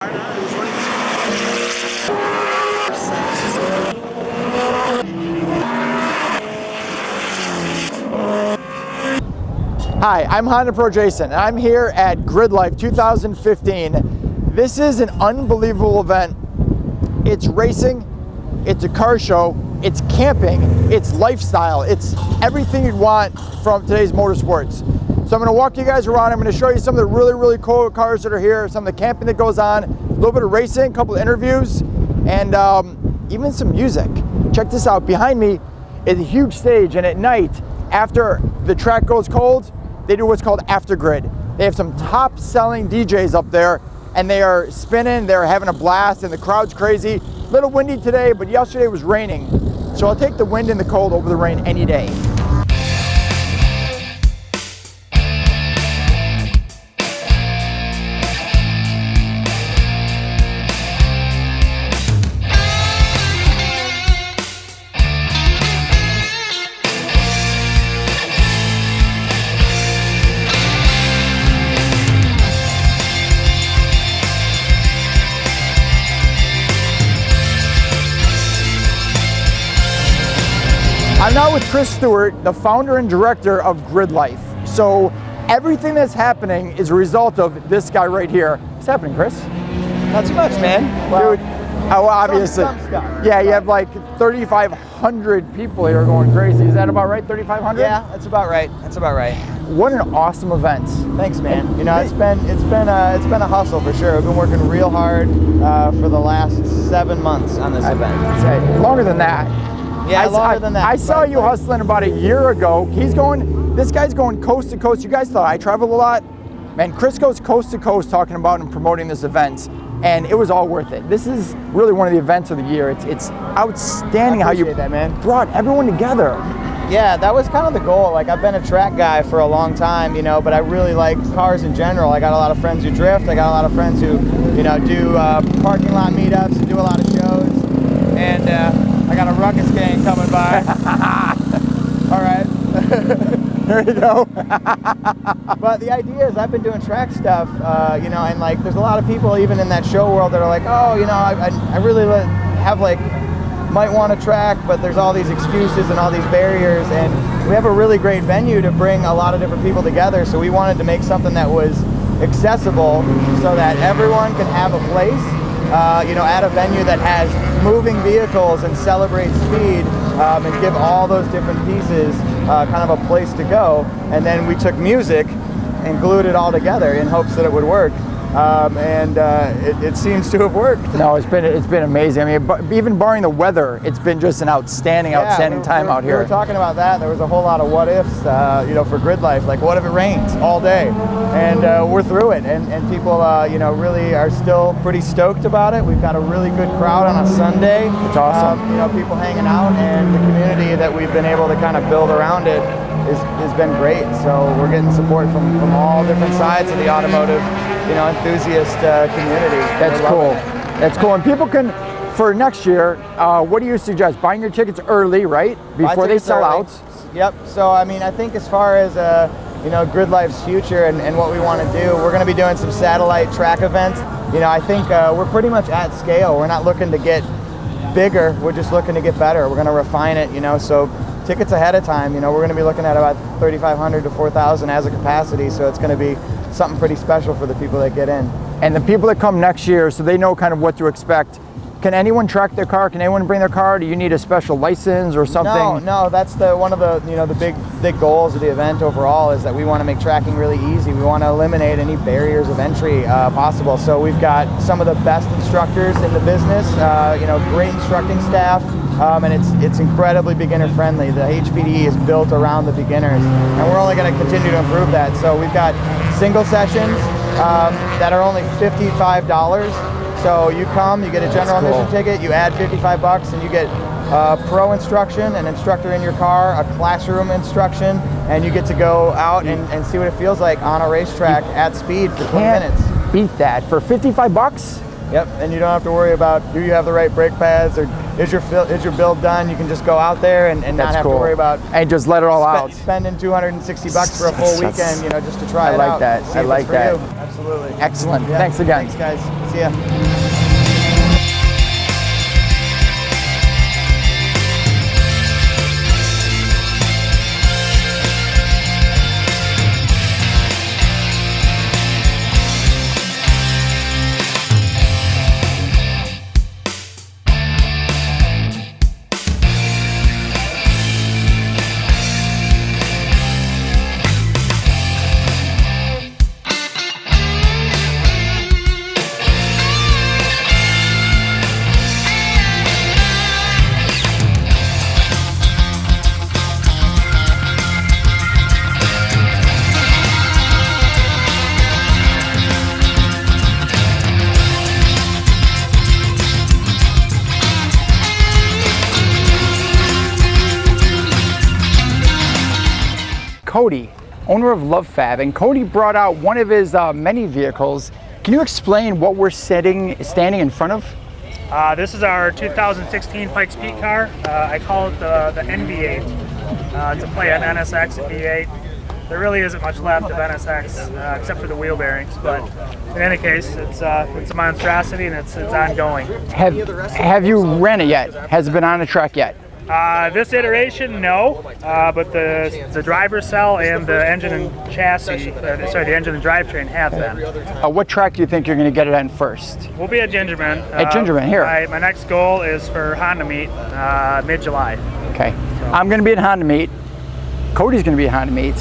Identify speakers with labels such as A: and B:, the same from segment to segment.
A: Hi, I'm Honda Pro Jason, and I'm here at Grid Life 2015. This is an unbelievable event. It's racing, it's a car show, it's camping, it's lifestyle, it's everything you'd want from today's motorsports. So I'm going to walk you guys around. I'm going to show you some of the really cool cars that are here, some of the camping that goes on, a little bit of racing, a couple of interviews, and even some music. Check this out. Behind me is a huge stage, and at night, after the track goes cold, they do what's called After Grid. They have some top selling DJs up there, and they are spinning, they're having a blast, and the crowd's crazy. A little windy today, but yesterday was raining. So I'll take the wind and the cold over the rain any day. I'm now with Chris Stewart, the founder and director of Grid Life. So everything that's happening is a result of this guy right here. What's happening, Chris?
B: Not too much, man. Well,
A: dude, obviously.
B: some stuff.
A: Yeah, you have like 3,500 people here going crazy. Is that about right, 3,500?
B: Yeah, that's about right. That's about right.
A: What an awesome event.
B: Thanks, man. You know, it's been a hustle for sure. I've been working real hard for the last 7 months on this event.
A: Say, longer than that.
B: Yeah, longer than that.
A: I saw you hustling about a year ago. This guy's going coast to coast. You guys thought I travel a lot? Man, Chris goes coast to coast talking about and promoting this event, and it was all worth it. This is really one of the events of the year. It's outstanding how you brought everyone together.
B: Yeah, that was kind of the goal. Like, I've been a track guy for a long time, you know, but I really like cars in general. I got a lot of friends who drift. I got a lot of friends who, you know, do parking lot meetups and do a lot of shows. And I got a ruckus gang coming by. All right.
A: There you go.
B: But the idea is I've been doing track stuff, you know, and like there's a lot of people even in that show world that are like, oh, you know, I really have like, might want to track, but there's all these excuses and all these barriers, and we have a really great venue to bring a lot of different people together, so we wanted to make something that was accessible so that everyone can have a place, you know, at a venue that has moving vehicles and celebrates speed, and give all those different pieces kind of a place to go. And then we took music and glued it all together in hopes that it would work. It seems to have worked.
A: No, it's been amazing. I mean, even barring the weather, it's been just an outstanding time out here.
B: We were talking about that. There was a whole lot of what ifs, you know, for Grid Life. Like, what if it rains all day? And we're through it. And people, you know, really are still pretty stoked about it. We've got a really good crowd on a Sunday.
A: It's awesome.
B: You know, people hanging out, and the community that we've been able to kind of build around it has been great. So we're getting support from all different sides of the automotive, you know, enthusiast community.
A: That's cool. That's cool. And people can, for next year, what do you suggest? Buying your tickets early, right? Before they sell out?
B: Yep. So, I mean, I think as far as, you know, Grid Life's future and what we want to do, we're going to be doing some satellite track events. You know, I think we're pretty much at scale. We're not looking to get bigger. We're just looking to get better. We're going to refine it, you know, so tickets ahead of time, you know, we're going to be looking at about 3,500 to 4,000 as a capacity, so it's going to be something pretty special for the people that get in.
A: And the people that come next year, so they know kind of what to expect. Can anyone track their car? Can anyone bring their car? Do you need a special license or something?
B: No, that's one of the, you know, the big goals of the event overall is that we want to make tracking really easy. We want to eliminate any barriers of entry possible. So we've got some of the best instructors in the business, you know, great instructing staff, and it's incredibly beginner friendly. The HPDE is built around the beginners, and we're only going to continue to improve that. So we've got single sessions that are only $55. So you come, you get a general admission ticket, you add $55, and you get pro instruction, an instructor in your car, a classroom instruction, and you get to go out and see what it feels like on a racetrack at speed for 20 minutes.
A: Beat that for $55.
B: Yep, and you don't have to worry about, do you have the right brake pads, or is your build done? You can just go out there and not have to worry about
A: and just let it all out.
B: Spending $260 for a full weekend, you know, just to try it out.
A: I like that.
B: Absolutely.
A: Excellent.
B: Yeah.
A: Thanks again.
B: Thanks, guys. See ya.
A: Cody, owner of Love Fab, and Cody brought out one of his many vehicles. Can you explain what we're standing in front of?
C: This is our 2016 Pikes Peak car. I call it the NV8. It's a play on NSX and V8. There really isn't much left of NSX except for the wheel bearings, but in any case, it's a monstrosity and it's ongoing.
A: Have you ran it yet? Has it been on a track yet?
C: This iteration, no, but the driver's cell and the engine and chassis, the engine and drivetrain have been.
A: What track do you think you're going to get it on first?
C: We'll be at Gingerman.
A: At Gingerman, here.
C: My next goal is for Honda Meet, mid-July.
A: Okay. I'm going to be at Honda Meet. Cody's going to be at Honda Meet.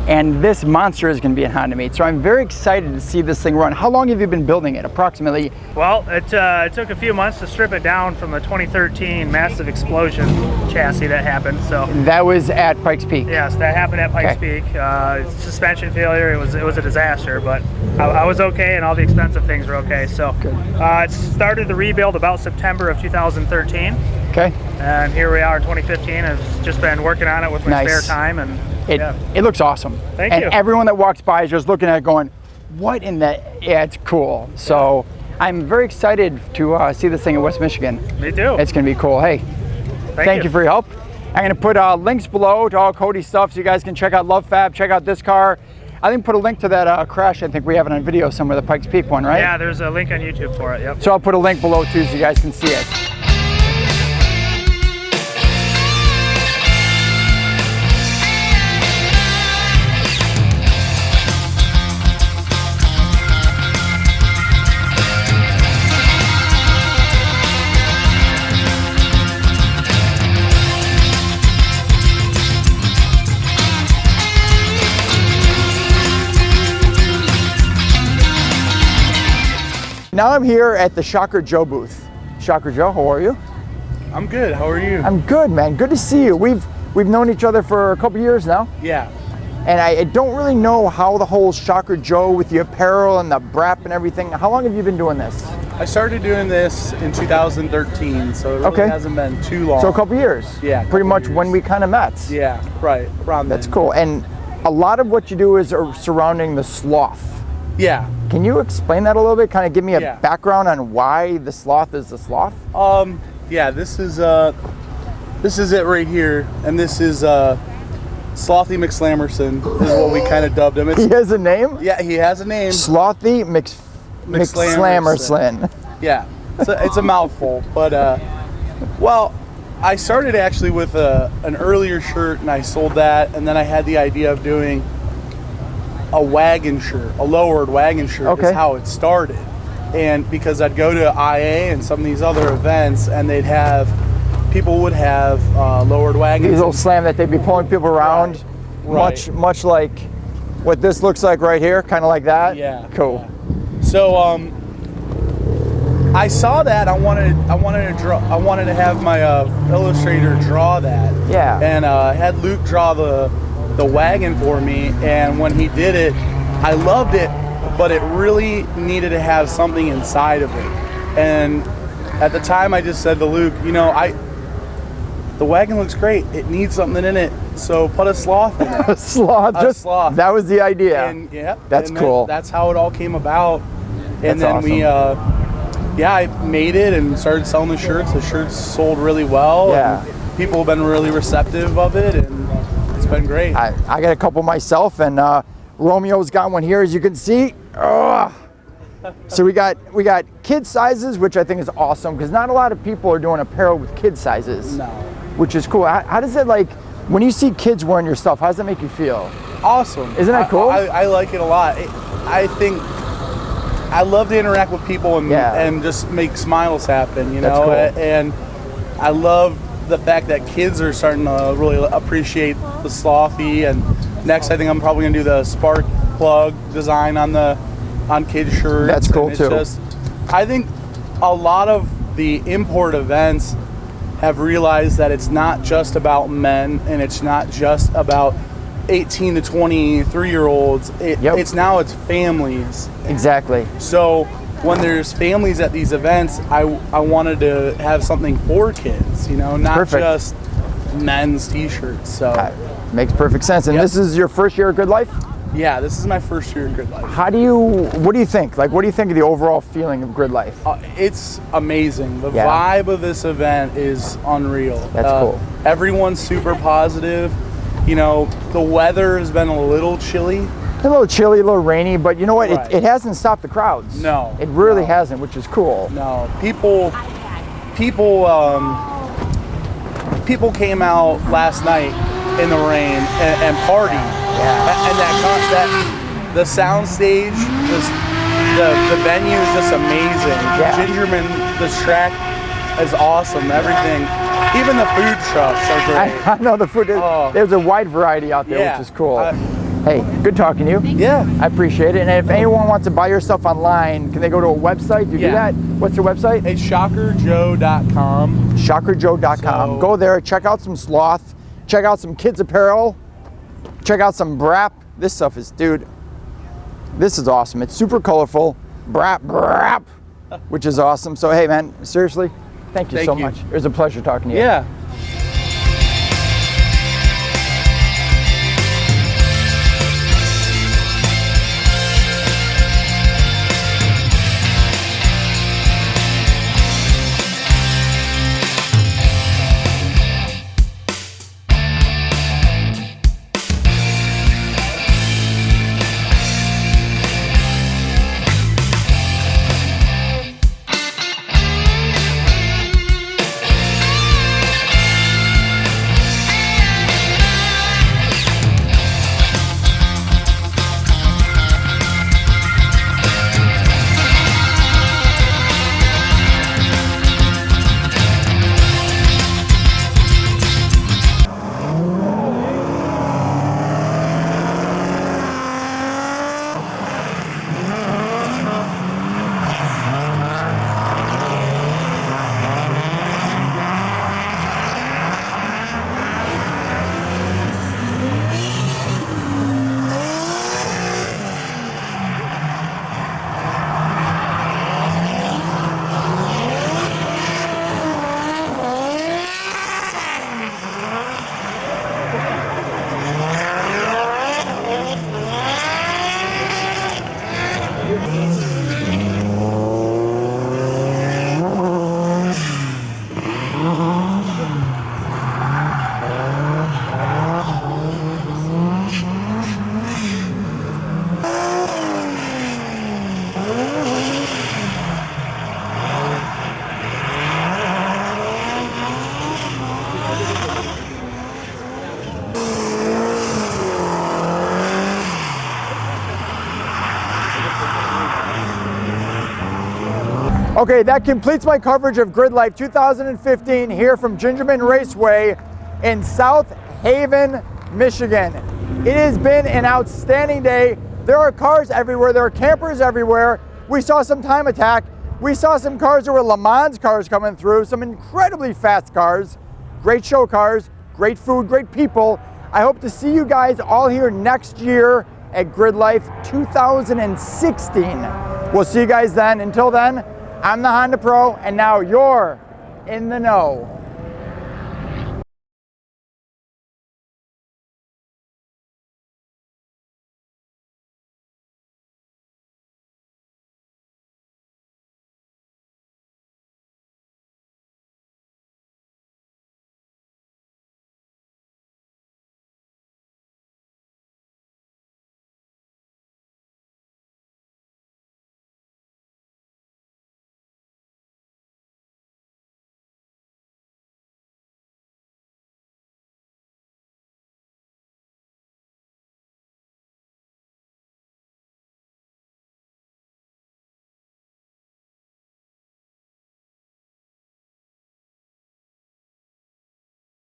A: And this monster is going to be at Honda Meet. So I'm very excited to see this thing run. How long have you been building it, approximately?
C: Well, it took a few months to strip it down from the 2013 massive explosion chassis that happened. So
A: that was at Pikes Peak.
C: Yes, that happened at Pikes Peak. Suspension failure. It was a disaster, but I was okay, and all the expensive things were okay. So it started the rebuild about September of 2013.
A: Okay.
C: And here we are in 2015. I've just been working on it with my spare time, and
A: it looks awesome.
C: Thank you.
A: And everyone that walks by is just looking at it going, what in the, yeah, it's cool. So I'm very excited to see this thing in West Michigan.
C: Me too.
A: It's going to be cool. Hey, thank you for your help. I'm going to put links below to all Cody's stuff so you guys can check out Love Fab, check out this car. I think put a link to that crash. I think we have it on video somewhere, the Pikes Peak one, right?
C: Yeah, there's a link on YouTube for it, yep.
A: So I'll put a link below too so you guys can see it. Now I'm here at the Shocker Joe booth. Shocker Joe, how are you?
D: I'm good. How are you?
A: I'm good, man. Good to see you. We've known each other for a couple years now.
D: Yeah.
A: And I don't really know how the whole Shocker Joe with the apparel and the brap and everything. How long have you been doing this?
D: I started doing this in 2013, so it really hasn't been too long.
A: So a couple years.
D: Yeah.
A: Pretty much when we kind of met.
D: Yeah, right. Around
A: That's cool. And a lot of what you do is surrounding the Sloth.
D: Yeah.
A: Can you explain that a little bit? Kind of give me a background on why the Sloth is the Sloth?
D: Yeah, this is it right here, and this is Slothy McSlammerson is what we kind of dubbed him.
A: He has a name?
D: Yeah, he has a name.
A: Slothy McSlammerson.
D: Yeah, it's a mouthful, but well, I started actually with an earlier shirt, and I sold that, and then I had the idea of doing a wagon shirt, a lowered wagon shirt is how it started. And because I'd go to IA and some of these other events, and people would have lowered wagons.
A: These little slam that they'd be pulling people around, much like what this looks like right here, kind of like that.
D: Yeah.
A: Cool.
D: Yeah. So I saw that. I wanted to have my illustrator draw that.
A: Yeah.
D: And had Luke draw the wagon for me, and when he did it, I loved it, but it really needed to have something inside of it. And at the time I just said to Luke, the wagon looks great, it needs something in it, so put a sloth in it.
A: A sloth. That was the idea.
D: And
A: that's cool.
D: That's how it all came about. And
A: that's
D: then
A: awesome.
D: I made it and started selling the shirts. The shirts sold really well.
A: Yeah.
D: And people have been really receptive of it, and it's been great.
A: I got a couple myself, and Romeo's got one here, as you can see, Ugh. So we got kid sizes, which I think is awesome because not a lot of people are doing apparel with kid sizes.
D: No.
A: Which is cool. How does it, like, when you see kids wearing your stuff, how does that make you feel?
D: Awesome.
A: Isn't that cool?
D: I like it a lot. I think I love to interact with people and just make smiles happen, you know?
A: That's cool.
D: And I love the fact that kids are starting to really appreciate the Slothy. And next, I think I'm probably gonna do the spark plug design on kids' shirts.
A: That's cool,
D: and
A: too.
D: I think a lot of the import events have realized that it's not just about men and it's not just about 18 to 23-year-olds. It's families.
A: Exactly.
D: So when there's families at these events, I wanted to have something for kids, you know, not
A: Perfect.
D: just men's t-shirts. So
A: Makes perfect sense. And
D: Yep.
A: this is your first year at Grid Life?
D: yeah, this is my first year at Grid Life.
A: What do you think? Like, what do you think of the overall feeling of Grid Life?
D: It's amazing. The
A: Yeah.
D: vibe of this event is unreal.
A: That's cool.
D: Everyone's super positive. You know, the weather has been a little chilly.
A: A little chilly, a little rainy, but you know what?
D: Right.
A: It hasn't stopped the crowds.
D: No,
A: It really
D: no.
A: hasn't, which is cool.
D: No, people came out last night in the rain and partied.
A: Yeah.
D: And that the sound stage, the venue is just amazing.
A: Yeah.
D: Gingerman, the track is awesome. Everything, even the food trucks are great.
A: I know the food.
D: Oh.
A: There's a wide variety out there,
D: Yeah.
A: which is cool. Hey, good talking to you.
D: Yeah.
A: I appreciate it. And if anyone wants to buy your stuff online, can they go to a website? Do you do
D: Yeah.
A: that? What's your website?
D: It's shockerjoe.com.
A: Shockerjoe.com.
D: So-
A: Go there, check out some Sloth, check out some kids apparel, check out some Brap. This stuff is, dude, this is awesome. It's super colorful. Brap, which is awesome. So, hey, man, seriously, thank you
D: Thank
A: so
D: you.
A: much. It was a pleasure talking to you.
D: Yeah.
A: Okay, that completes my coverage of Grid Life 2015 here from Gingerman Raceway in South Haven, Michigan. It has been an outstanding day. There are cars everywhere, there are campers everywhere. We saw some Time Attack. We saw some cars that were Le Mans cars coming through, some incredibly fast cars, great show cars, great food, great people. I hope to see you guys all here next year at Grid Life 2016. We'll see you guys then. Until then, I'm the Honda Pro, and now you're in the know.